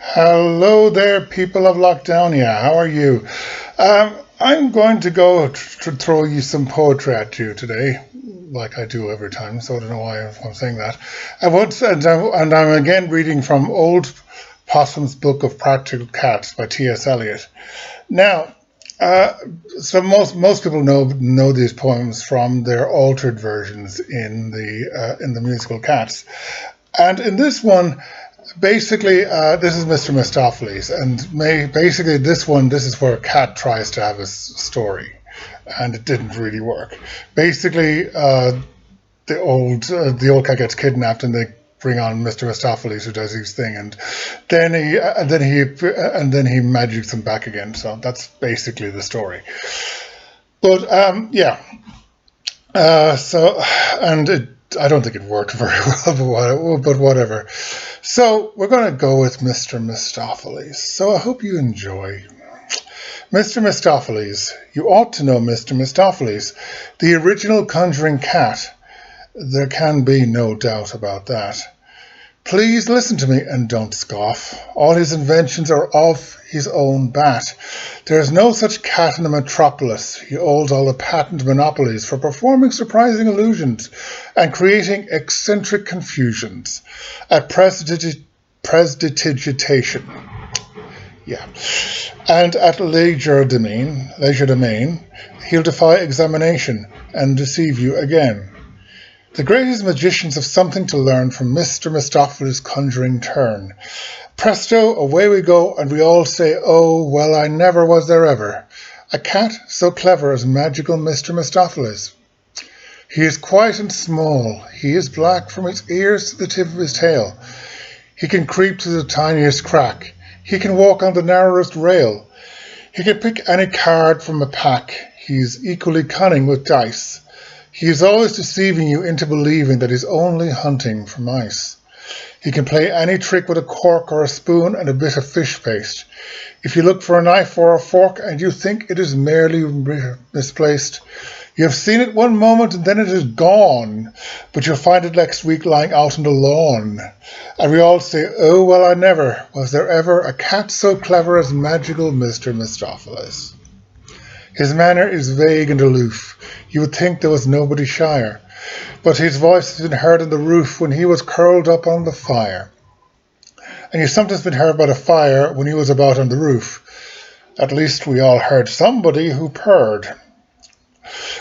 Hello there, people of Lockdownia. How are you? I'm going to go to throw you some poetry at you today, like I do every time, so I don't know why I'm saying that. And I'm again reading from Old Possum's Book of Practical Cats by T.S. Eliot. Now, so most people know these poems from their altered versions in the musical Cats, and in this one. Basically, this is Mr. Mistoffelees, and basically this is where a cat tries to have a story, and it didn't really work. Basically, the old cat gets kidnapped, and they bring on Mr. Mistoffelees, who does his thing, and then he magics him back again. So that's basically the story. But yeah, I don't think it worked very well, but whatever. So we're going to go with Mr. Mistoffelees. So I hope you enjoy. Mr. Mistoffelees, you ought to know Mr. Mistoffelees, the original Conjuring Cat. There can be no doubt about that. Please listen to me and don't scoff. All his inventions are of his own bat. There is no such cat in the metropolis. He holds all the patent monopolies for performing surprising illusions and creating eccentric confusions at prestidigitation. Yeah. And at legerdemain, he'll defy examination and deceive you again. The greatest magicians have something to learn from Mr. Mistoffelees' conjuring turn. Presto, away we go, and we all say, oh, well, I never was there ever. A cat so clever as magical Mr. Mistoffelees. He is quiet and small. He is black from his ears to the tip of his tail. He can creep to the tiniest crack. He can walk on the narrowest rail. He can pick any card from a pack. He is equally cunning with dice. He is always deceiving you into believing that he's only hunting for mice. He can play any trick with a cork or a spoon and a bit of fish paste. If you look for a knife or a fork and you think it is merely misplaced, you have seen it one moment and then it is gone, but you'll find it next week lying out on the lawn. And we all say, oh, well, I never. Was there ever a cat so clever as magical Mr. Mistoffelees? His manner is vague and aloof. You would think there was nobody shyer. But his voice has been heard on the roof when he was curled up on the fire. And he's sometimes been heard by the fire when he was about on the roof. At least we all heard somebody who purred.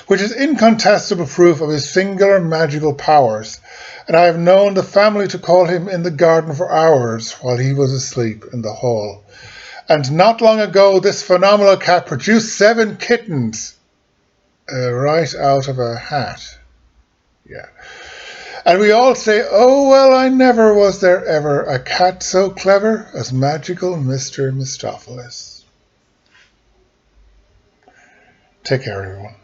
Which is incontestable proof of his singular magical powers. And I have known the family to call him in the garden for hours while he was asleep in the hall. And not long ago, this phenomenal cat produced 7 kittens right out of a hat. Yeah. And we all say, oh, well, I never was there ever a cat so clever as magical Mr. Mistoffelees. Take care, everyone.